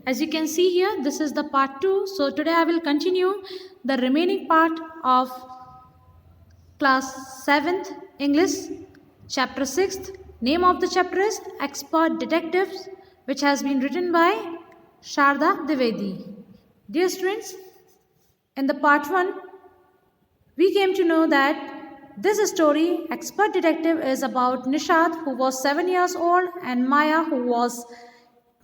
As you can see here, this is the part 2. So today I will continue the remaining part of class 7th English, chapter 6th. Name of the chapter is Expert Detectives, which has been written by Sharda Dwivedi. Dear students, in the part 1, we came to know that this story, Expert Detective, is about Nishad, who was 7 years old, and Maya, who was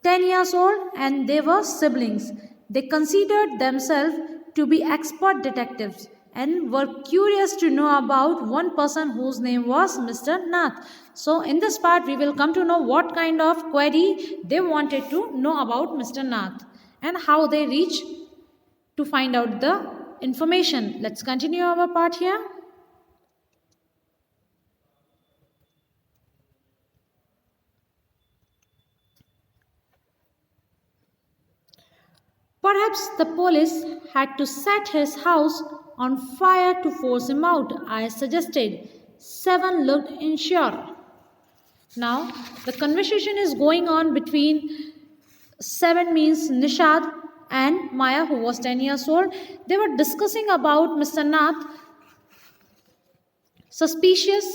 10 years old, and they were siblings. They considered themselves to be expert detectives and were curious to know about one person whose name was Mr. Nath. So in this part, we will come to know what kind of query they wanted to know about Mr. Nath and how they reached to find out the information. Let's continue our part here. Perhaps the police had to set his house on fire to force him out, I suggested. 7 looked unsure. Now, the conversation is going on between 7 means Nishad and Maya, who was 10 years old. They were discussing about Mr. Nath, suspicious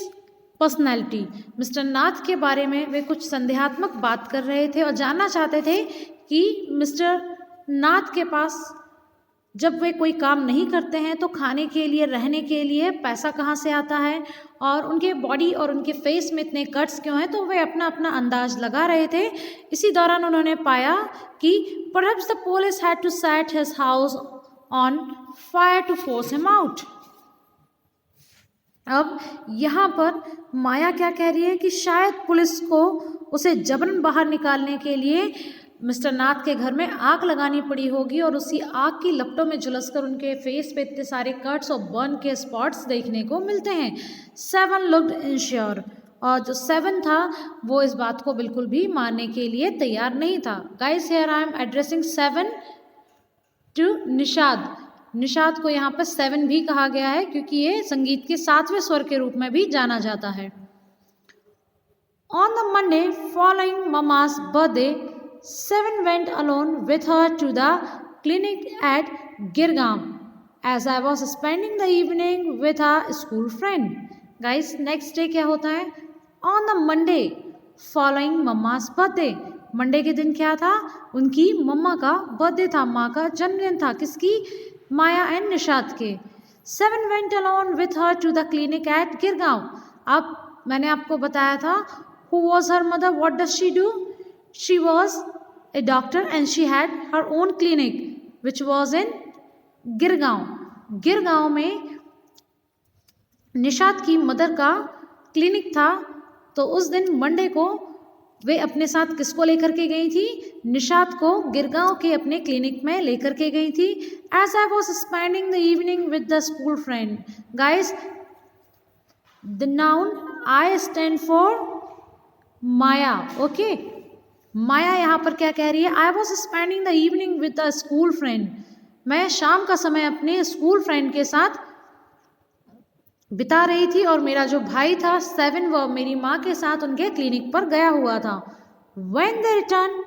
personality. Mr Nath के बारे में वे कुछ संदेहात्मक बात कर रहे थे और जानना चाहते थे कि मिस्टर नाथ के पास जब वे कोई काम नहीं करते हैं तो खाने के लिए, रहने के लिए पैसा कहाँ से आता है, और उनके बॉडी और उनके फेस में इतने कट्स क्यों हैं. तो वे अपना अपना अंदाज लगा रहे थे. इसी दौरान उन्होंने पाया कि perhaps the police had to set his house on fire to force him out. अब यहाँ पर माया क्या कह रही है कि शायद पुलिस को उसे जबरन बाहर निकालने के लिए मिस्टर नाथ के घर में आग लगानी पड़ी होगी और उसी आग की लपटों में झुलसकर उनके फेस पे इतने सारे कट्स और बर्न के स्पॉट्स देखने को मिलते हैं. 7 लुक्ड इनश्योर. और जो 7 था वो इस बात को बिल्कुल भी मानने के लिए तैयार नहीं था. Guys, here I am addressing 7 to Nishad. Nishad को यहाँ पर 7 भी कहा गया है क्योंकि ये संगीत के 7वें स्वर के रूप में भी जाना जाता है. On the Monday following mama's birthday, 7 went alone with her to the clinic at Girgaon, as I was spending the evening with a school friend. Guys, next day क्या होता है? On the Monday following mama's birthday. Monday के दिन क्या था? उनकी मम्मा का birthday था, माँ का जन्मदिन था. किसकी? माया एंड निषाद के. 7 went alone with her to the clinic at Girgaon. अब मैंने आपको बताया था who was her mother, what does she do? She was a doctor and she had her own clinic which was in Girgaon. Girgaon में निषाद की mother का clinic था. तो उस दिन मंडे को वे अपने साथ किसको लेकर के गई थी? निषाद को गिरगांव के अपने क्लिनिक में लेकर के गई थी. As I was spending the evening with the school friend. Guys, the noun I stand for Maya. Okay. माया यहाँ पर क्या कह रही है? I was spending the evening with the school friend. मैं शाम का समय अपने स्कूल फ्रेंड के साथ बिता रही थी और मेरा जो भाई था 7 वह मेरी माँ के साथ उनके क्लिनिक पर गया हुआ था. When they returned,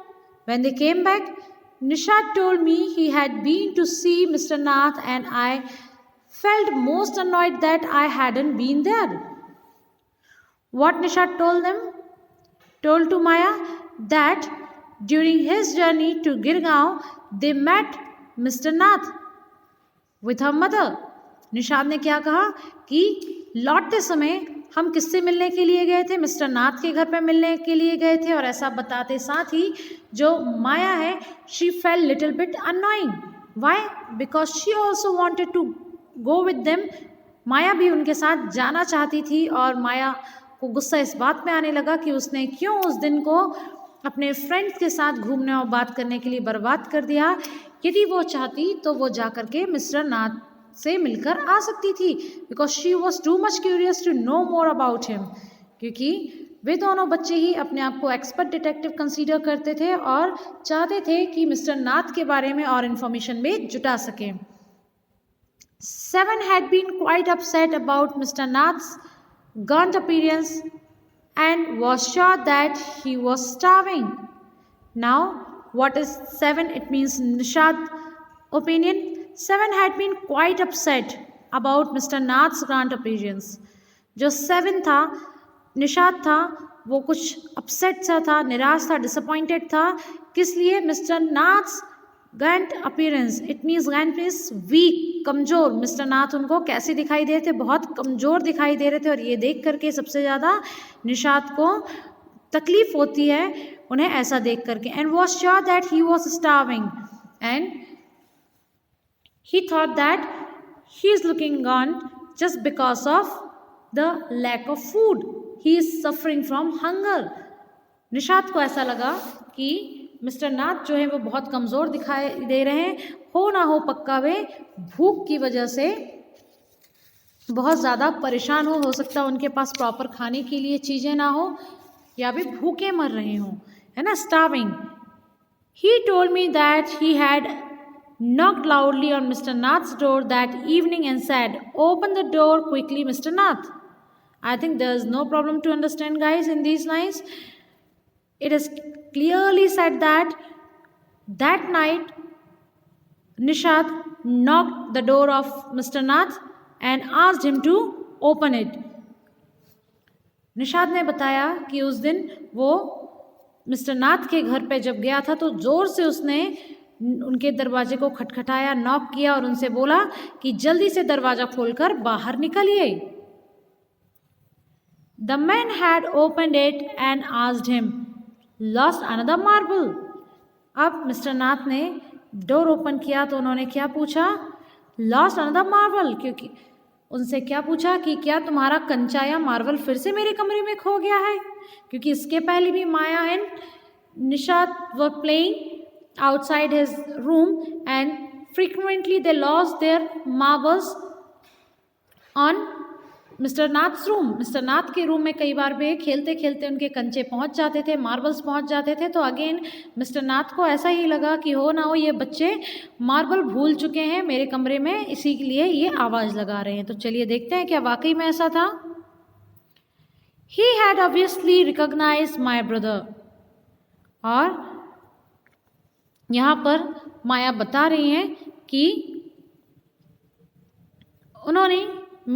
when they came back, Nishad told me he had been to see Mr. Nath and I felt most annoyed that I hadn't been there. What Nishad told to Maya? That during his journey to Girgaon, they met Mr. Nath with her mother. Nishad ने क्या कहा कि लौटते समय हम किससे मिलने के लिए गए थे? मिस्टर नाथ के घर पर मिलने के लिए गए थे. और ऐसा बताते साथ ही जो माया है, she felt little bit annoying. Why? Because she also wanted to go with them. माया भी उनके साथ जाना चाहती थी और माया को गुस्सा इस बात में आने लगा कि उसने क्यों उस दिन को अपने फ्रेंड्स के साथ घूमने और बात करने के लिए बर्बाद कर दिया. यदि वो चाहती तो वो जा कर के मिस्टर नाथ से मिलकर आ सकती थी. Because she was too much curious to know more about him. क्योंकि वे दोनों बच्चे ही अपने आप को एक्सपर्ट डिटेक्टिव कंसीडर करते थे और चाहते थे कि मिस्टर नाथ के बारे में और इन्फॉर्मेशन में जुटा सकें. 7 had been quite upset about Mr. Nath's gaunt appearance and was sure that he was starving. Now, What is 7? It means Nishad opinion. 7 had been quite upset about Mr. Nath's grand appearance. जो 7 था, निषाद था, वो कुछ upset सा था, निराश था, disappointed था. किस लिए? Mister Nath's grand appearance. It means grand means weak, कमज़ोर. मिस्टर नाथ उनको कैसे दिखाई दे रहे थे? बहुत कमज़ोर दिखाई दे रहे थे. और ये देख करके सबसे ज़्यादा निषाद को तकलीफ़ होती है उन्हें ऐसा देख करके. And was sure that he was starving and he thought that he is looking on just because of the lack of food. He is suffering from hunger. Nishad को ऐसा लगा कि मिस्टर नाथ जो है वो बहुत कमज़ोर दिखाई दे रहे हैं. हो ना हो पक्का वे भूख की वजह से बहुत ज़्यादा परेशान हो सकता है उनके पास प्रॉपर खाने के लिए चीज़ें ना हो, या वे भूखे मर रहे हों, है ना, starving. He told me that he had knocked loudly on Mr. Nath's door that evening and said, "Open the door quickly, Mr. Nath." I think there is no problem to understand, guys, in these lines. It is clearly said that that night Nishad knocked the door of Mr. Nath and asked him to open it. Nishad ने बताया कि उस दिन वो mister Nath के घर पे जब गया था तो ज़ोर से उसने उनके दरवाजे को खटखटाया, नॉक किया और उनसे बोला कि जल्दी से दरवाज़ा खोलकर बाहर निकलिए. The man had opened it and asked him, lost another marble. अब मिस्टर नाथ ने डोर ओपन किया तो उन्होंने क्या पूछा? Lost another marble. क्योंकि उनसे क्या पूछा कि क्या तुम्हारा कंचा या मार्बल फिर से मेरे कमरे में खो गया है? क्योंकि इसके पहले भी Maya and Nishad were playing outside his room and frequently they lost their marbles on Mr. Nath's room. Mr. Nath के रूम में कई बार वे खेलते खेलते उनके कंचे पहुंच जाते थे, मार्बल्स पहुंच जाते थे. तो अगेन मिस्टर नाथ को ऐसा ही लगा कि हो ना हो ये बच्चे मार्बल भूल चुके हैं मेरे कमरे में, इसी के लिए ये आवाज़ लगा रहे हैं. तो चलिए देखते हैं क्या वाकई में ऐसा था. He had obviously recognized my brother. और यहाँ पर माया बता रही हैं कि उन्होंने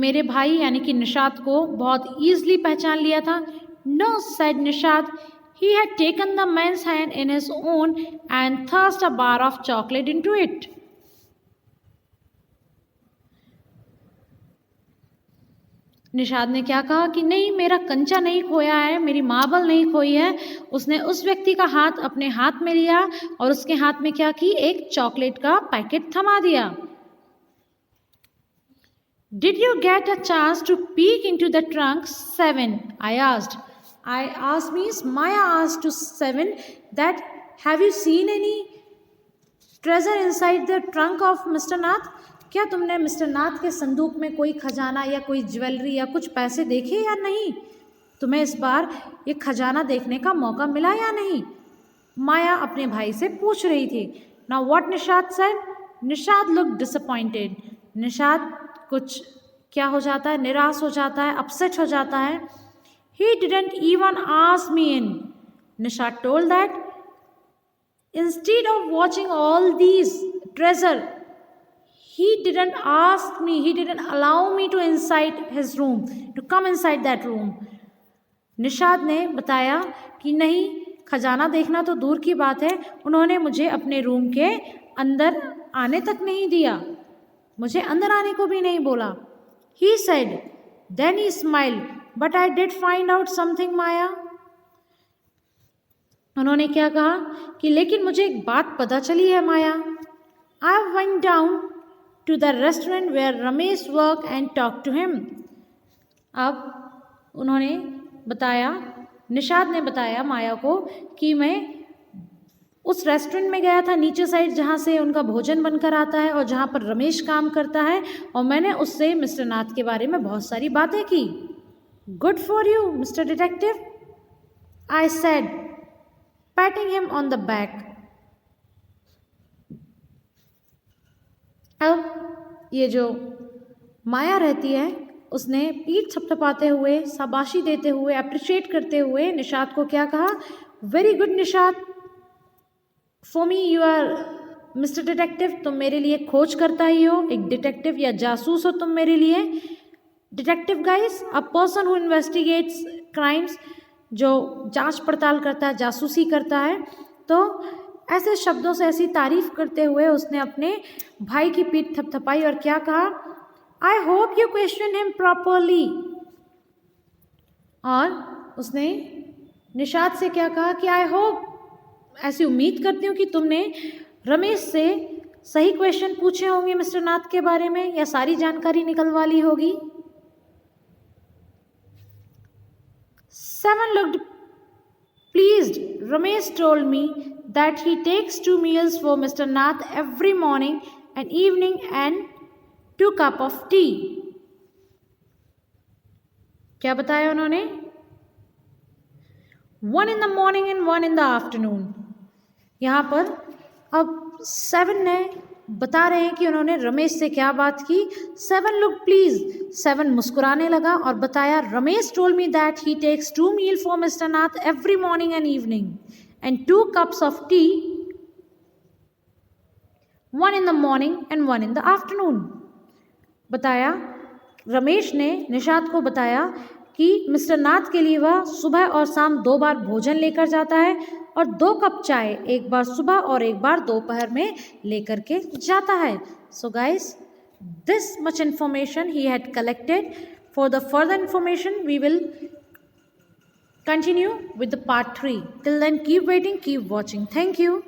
मेरे भाई यानी कि निषाद को बहुत ईजिली पहचान लिया था. No said Nishad, he had taken the man's hand in his own and thrust a bar of chocolate into it. Nishad ने क्या कहा कि नहीं, मेरा कंचा नहीं खोया है, मेरी मार्बल नहीं खोई है. उसने उस व्यक्ति का हाथ अपने हाथ में लिया और उसके हाथ में क्या की? एक चॉकलेट का पैकेट थमा दिया. Did you get a chance to peek into the trunk 7? I asked means Maya asked to 7 that have you seen any treasure inside the trunk of Mr Nath? क्या तुमने मिस्टर नाथ के संदूक में कोई खजाना या कोई ज्वेलरी या कुछ पैसे देखे या नहीं? तुम्हें इस बार ये खजाना देखने का मौका मिला या नहीं? माया अपने भाई से पूछ रही थी. Now what Nishad said? Nishad look disappointed. Nishad कुछ क्या हो जाता है? निराश हो जाता है, अपसेट हो जाता है. He didn't even ask me in. Nishad told that instead of watching all these treasure, he didn't ask me, he didn't allow me to inside his room, to come inside that room. Nishad ने बताया कि नहीं, खजाना देखना तो दूर की बात है, उन्होंने मुझे अपने रूम के अंदर आने तक नहीं दिया, मुझे अंदर आने को भी नहीं बोला. He said, then he smiled, but I did find out something, Maya. उन्होंने क्या कहा कि लेकिन मुझे एक बात पता चली है माया. I went down to the restaurant where Ramesh worked and talked to him. अब उन्होंने बताया, निषाद ने बताया माया को कि मैं उस रेस्टोरेंट में गया था नीचे साइड जहाँ से उनका भोजन बनकर आता है और जहाँ पर रमेश काम करता है, और मैंने उससे मिस्टर नाथ के बारे में बहुत सारी बातें की. Good for you Mister detective, I said, patting him on the back. अब ये जो माया रहती है उसने पीठ थपथपाते हुए, शाबाशी देते हुए, अप्रिशिएट करते हुए निषाद को क्या कहा? Very good Nishad, for me you are Mister detective, तुम मेरे लिए खोज करता ही हो, एक डिटेक्टिव या जासूस हो तुम मेरे लिए। Detective guys, a person who investigates crimes, जो जांच पड़ताल करता है, जासूसी करता है। तो ऐसे शब्दों से ऐसी तारीफ करते हुए उसने अपने भाई की पीठ थपथपाई और क्या कहा, I hope you question him properly. और उसने निशात से क्या कहा कि आई होप, ऐसी उम्मीद करती हूँ कि तुमने रमेश से सही क्वेश्चन पूछे होंगे मिस्टर नाथ के बारे में, या सारी जानकारी निकलवा ली होगी। Seven looked pleased. Ramesh told me that he takes 2 meals for Mr. Nath every morning and evening and 2 cup of tea. क्या बताया उन्होंने? 1 in the morning and 1 in the afternoon. यहाँ पर अब 7 ने बता रहे हैं कि उन्होंने रमेश से क्या बात की। 7 looked pleased. 7 मुस्कुराने लगा और बताया, Ramesh told me that he takes 2 meals for Mr. Nath every morning and evening and 2 cups of tea, 1 in the morning and 1 in the afternoon. बताया, रमेश ने निशात को बताया कि मिस्टर नाथ के लिए वह सुबह और शाम 2 बार भोजन लेकर जाता है और 2 कप चाय, एक बार सुबह और एक बार दोपहर में लेकर के जाता है। So guys, this much information he had collected. For the further information, we will continue with the part 3. Till then, keep waiting, keep watching. Thank you.